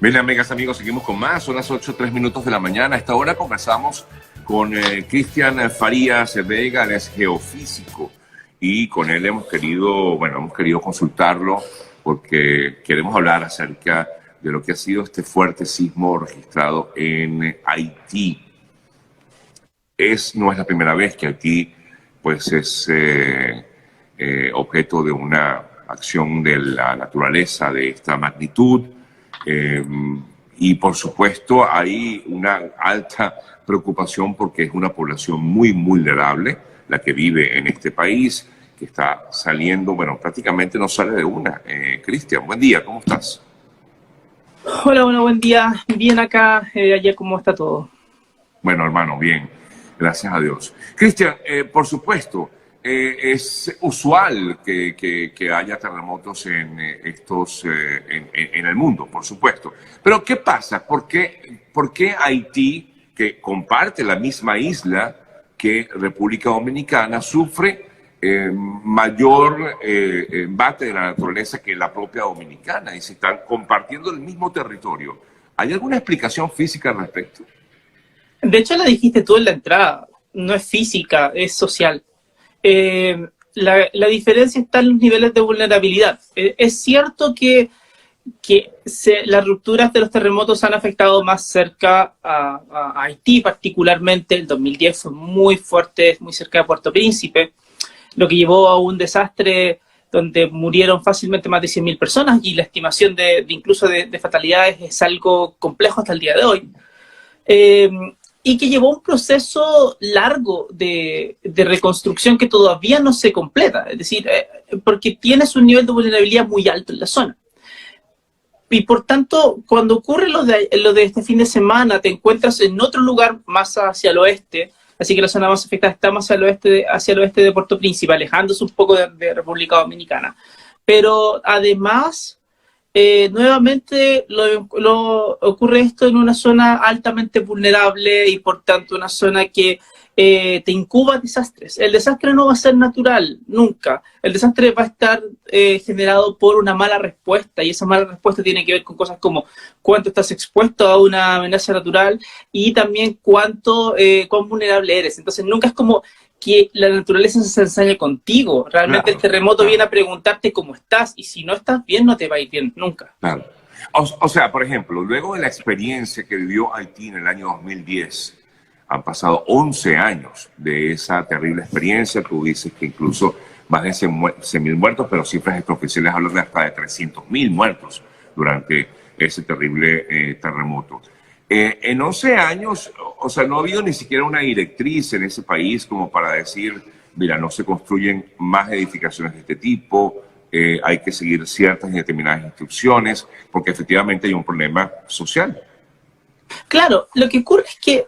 Bien, amigas, amigos, seguimos con más. Son las 8:03 de la mañana. A esta hora conversamos con Cristian Farías Vega, él es geofísico, y con él hemos querido consultarlo porque queremos hablar acerca de lo que ha sido este fuerte sismo registrado en Haití. No es la primera vez que Haití pues, es objeto de una acción de la naturaleza de esta magnitud. Y por supuesto hay una alta preocupación porque es una población muy vulnerable la que vive en este país, que está saliendo, bueno, prácticamente no sale de una. Cristian, buen día, ¿cómo estás? Hola, bueno, buen día. Bien acá, allá, ¿cómo está todo? Bueno, hermano, bien, gracias a Dios. Cristian, por supuesto, es usual que haya terremotos en el mundo, por supuesto. Pero ¿qué pasa? ¿Por qué Haití, que comparte la misma isla que República Dominicana, sufre mayor embate de la naturaleza que la propia Dominicana, y se están compartiendo el mismo territorio? ¿Hay alguna explicación física al respecto? De hecho, la dijiste tú en la entrada. No es física, es social. La diferencia está en los niveles de vulnerabilidad. Es cierto que las rupturas de los terremotos han afectado más cerca a Haití, particularmente el 2010 fue muy fuerte, muy cerca de Puerto Príncipe, lo que llevó a un desastre donde murieron fácilmente más de 100.000 personas, y la estimación incluso de fatalidades es algo complejo hasta el día de hoy. Y que llevó un proceso largo de reconstrucción que todavía no se completa, es decir, porque tienes un nivel de vulnerabilidad muy alto en la zona. Y por tanto, cuando ocurre lo de este fin de semana, te encuentras en otro lugar más hacia el oeste, así que la zona más afectada está más hacia el oeste de Puerto Príncipe, alejándose un poco de República Dominicana. Pero además, nuevamente ocurre esto en una zona altamente vulnerable y por tanto una zona que te incuba desastres. El desastre no va a ser natural, nunca. El desastre va a estar generado por una mala respuesta, y esa mala respuesta tiene que ver con cosas como cuánto estás expuesto a una amenaza natural y también cuán vulnerable eres. Entonces nunca es como que la naturaleza se ensaña contigo. Realmente claro, el terremoto viene a preguntarte cómo estás, y si no estás bien, no te va a ir bien, nunca. Claro. O sea, por ejemplo, luego de la experiencia que vivió Haití en el año 2010, han pasado 11 años de esa terrible experiencia. Tú dices que incluso más de 100.000 muertos, pero cifras extraoficiales hablan de hasta de 300.000 muertos durante ese terrible terremoto. En 11 años, o sea, no ha habido ni siquiera una directriz en ese país como para decir, mira, no se construyen más edificaciones de este tipo, hay que seguir ciertas y determinadas instrucciones, porque efectivamente hay un problema social. Claro, lo que ocurre es que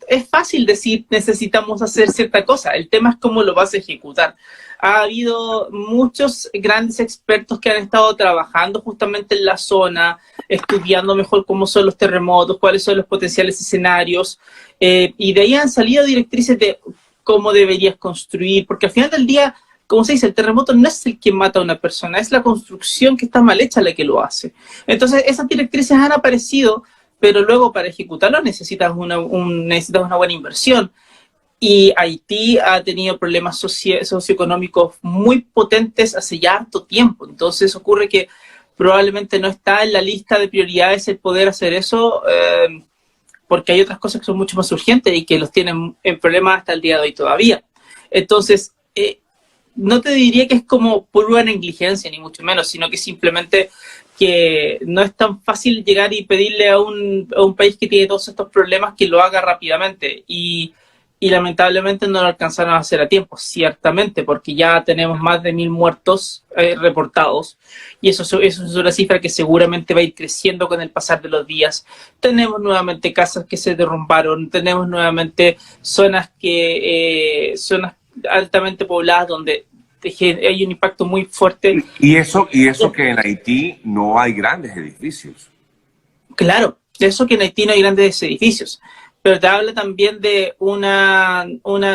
es fácil decir necesitamos hacer cierta cosa, el tema es cómo lo vas a ejecutar. Ha habido muchos grandes expertos que han estado trabajando justamente en la zona, estudiando mejor cómo son los terremotos, cuáles son los potenciales escenarios, y de ahí han salido directrices de cómo deberías construir, porque al final del día, como se dice, el terremoto no es el que mata a una persona, es la construcción que está mal hecha la que lo hace. Entonces esas directrices han aparecido, pero luego para ejecutarlo necesitas una buena inversión. Y Haití ha tenido problemas socioeconómicos muy potentes hace ya harto tiempo. Entonces ocurre que probablemente no está en la lista de prioridades el poder hacer eso, porque hay otras cosas que son mucho más urgentes y que los tienen en problemas hasta el día de hoy todavía. Entonces, no te diría que es como pura negligencia, ni mucho menos, sino que simplemente que no es tan fácil llegar y pedirle a un país que tiene todos estos problemas que lo haga rápidamente, y lamentablemente no lo alcanzaron a hacer a tiempo, ciertamente, porque ya tenemos más de 1.000 muertos reportados, y eso es una cifra que seguramente va a ir creciendo con el pasar de los días. Tenemos nuevamente casas que se derrumbaron, tenemos nuevamente zonas altamente pobladas donde hay un impacto muy fuerte. Y eso que en Haití no hay grandes edificios. Claro, eso que en Haití no hay grandes edificios, pero te habla también de una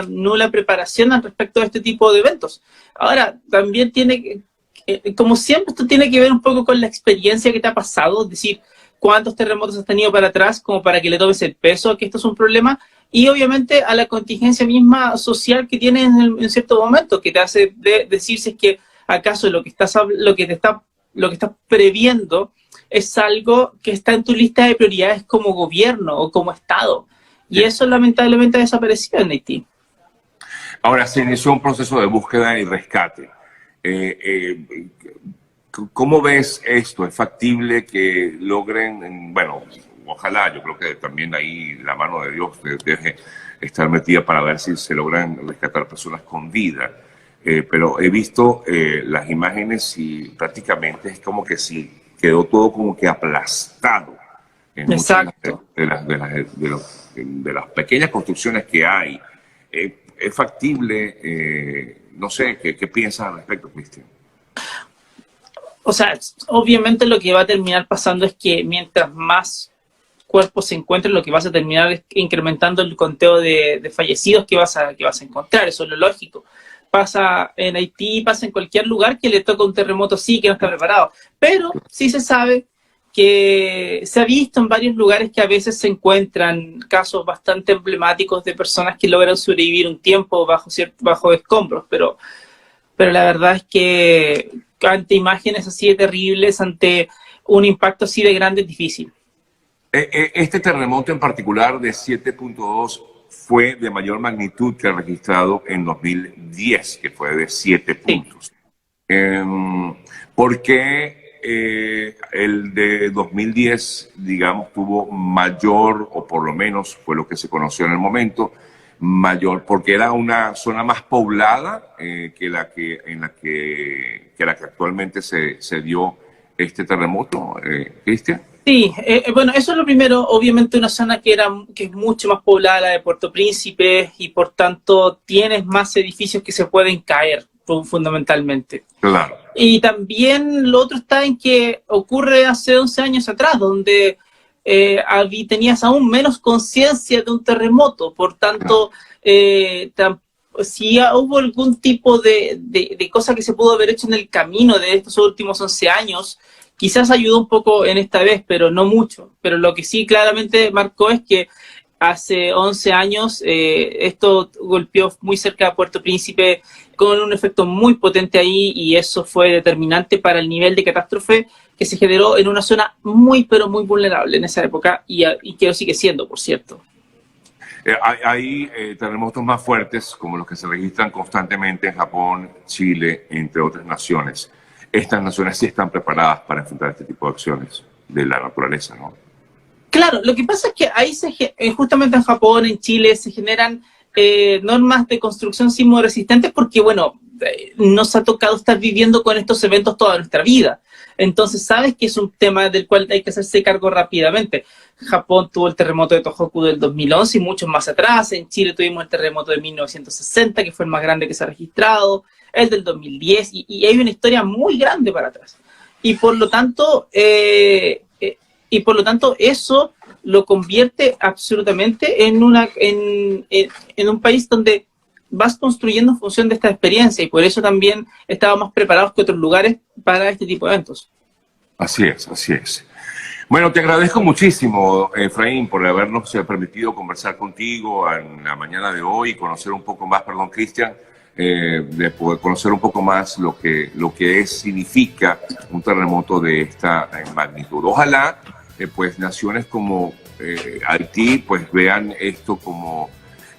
nula preparación al respecto de este tipo de eventos. Ahora, también como siempre, esto tiene que ver un poco con la experiencia que te ha pasado, es decir, cuántos terremotos has tenido para atrás como para que le tomes el peso a que esto es un problema, y obviamente a la contingencia misma social que tienes en cierto momento, que te hace decir si es que acaso lo que estás previendo es algo que está en tu lista de prioridades como gobierno o como Estado. Y eso lamentablemente ha desaparecido en Haití. Ahora, se inició un proceso de búsqueda y rescate. ¿Cómo ves esto? ¿Es factible que logren, bueno, ojalá, yo creo que también ahí la mano de Dios debe estar metida para ver si se logran rescatar personas con vida? Pero he visto las imágenes y prácticamente es como que sí, quedó todo como que aplastado en muchas de las pequeñas construcciones que hay. ¿Es factible? No sé, ¿qué piensas al respecto, Cristian? O sea, obviamente lo que va a terminar pasando es que mientras más cuerpos se encuentren, lo que vas a terminar es incrementando el conteo de fallecidos que vas a encontrar. Eso es lo lógico. Pasa en Haití, pasa en cualquier lugar que le toca un terremoto así, que no está preparado. Pero sí se sabe que se ha visto en varios lugares que a veces se encuentran casos bastante emblemáticos de personas que logran sobrevivir un tiempo bajo escombros, pero la verdad es que ante imágenes así de terribles, ante un impacto así de grande, es difícil. Este terremoto en particular de 7.2 fue de mayor magnitud que el registrado en 2010, que fue de 7 puntos. ¿Por qué el de 2010, digamos, tuvo mayor, o por lo menos fue lo que se conoció en el momento, mayor, porque era una zona más poblada que la que actualmente se dio este terremoto, Cristian? Sí, bueno, eso es lo primero. Obviamente una zona que es mucho más poblada, la de Puerto Príncipe, y por tanto tienes más edificios que se pueden caer, fundamentalmente. Claro. Y también lo otro está en que ocurre hace 11 años atrás, donde tenías aún menos conciencia de un terremoto. Por tanto, si hubo algún tipo de cosa que se pudo haber hecho en el camino de estos últimos 11 años, quizás ayudó un poco en esta vez, pero no mucho. Pero lo que sí claramente marcó es que hace 11 años esto golpeó muy cerca de Puerto Príncipe con un efecto muy potente ahí, y eso fue determinante para el nivel de catástrofe que se generó en una zona muy, pero muy vulnerable en esa época, y que lo sigue siendo, por cierto. Hay terremotos más fuertes, como los que se registran constantemente en Japón, Chile, entre otras naciones. Estas naciones sí están preparadas para enfrentar este tipo de acciones de la naturaleza, ¿no? Claro, lo que pasa es que ahí justamente en Japón, en Chile, se generan normas de construcción sismoresistentes porque, bueno, nos ha tocado estar viviendo con estos eventos toda nuestra vida. Entonces, sabes que es un tema del cual hay que hacerse cargo rápidamente. Japón tuvo el terremoto de Tohoku del 2011 y muchos más atrás. En Chile tuvimos el terremoto de 1960, que fue el más grande que se ha registrado, el del 2010, y hay una historia muy grande para atrás. Y por lo tanto, eso lo convierte absolutamente en un país donde vas construyendo en función de esta experiencia, y por eso también estamos más preparados que otros lugares para este tipo de eventos. Así es, así es. Bueno, te agradezco muchísimo, Efraín, por habernos permitido conversar contigo en la mañana de hoy, conocer un poco más, perdón, Cristian, de poder conocer un poco más lo que significa un terremoto de esta magnitud. Ojalá pues naciones como Haití pues vean esto como,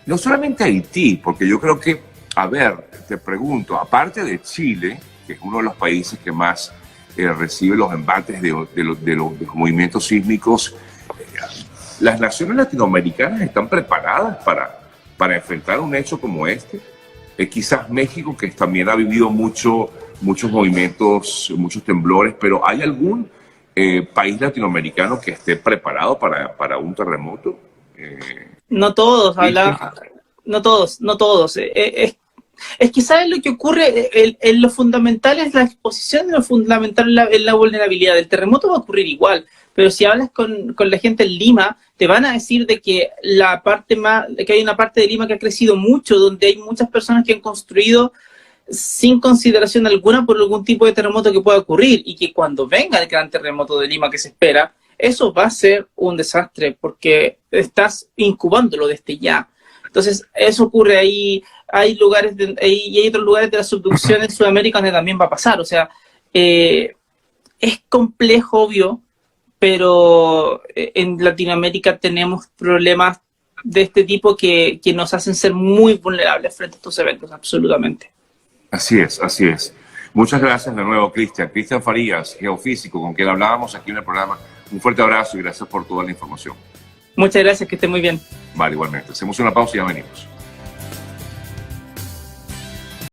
no solamente Haití, porque yo creo que, a ver, te pregunto, aparte de Chile, que es uno de los países que más recibe los embates de los movimientos sísmicos, las naciones latinoamericanas están preparadas para enfrentar un hecho como este. Quizás México, que también ha vivido muchos movimientos, muchos temblores, pero ¿hay algún país latinoamericano que esté preparado para un terremoto? No todos, no todos. Es que ¿sabes lo que ocurre? En lo fundamental es la exposición, en lo fundamental es la vulnerabilidad. El terremoto va a ocurrir igual, pero si hablas con la gente en Lima, te van a decir de que que hay una parte de Lima que ha crecido mucho, donde hay muchas personas que han construido sin consideración alguna por algún tipo de terremoto que pueda ocurrir, y que cuando venga el gran terremoto de Lima que se espera, eso va a ser un desastre porque estás incubándolo desde ya. Entonces, eso ocurre ahí. Hay lugares y hay otros lugares de la subducción en Sudamérica donde también va a pasar. O sea, es complejo, obvio, pero en Latinoamérica tenemos problemas de este tipo que nos hacen ser muy vulnerables frente a estos eventos, absolutamente. Así es, así es. Muchas gracias de nuevo, Cristian. Cristian Farías, geofísico, con quien hablábamos aquí en el programa. Un fuerte abrazo y gracias por toda la información. Muchas gracias, que esté muy bien. Vale, igualmente. Hacemos una pausa y ya venimos.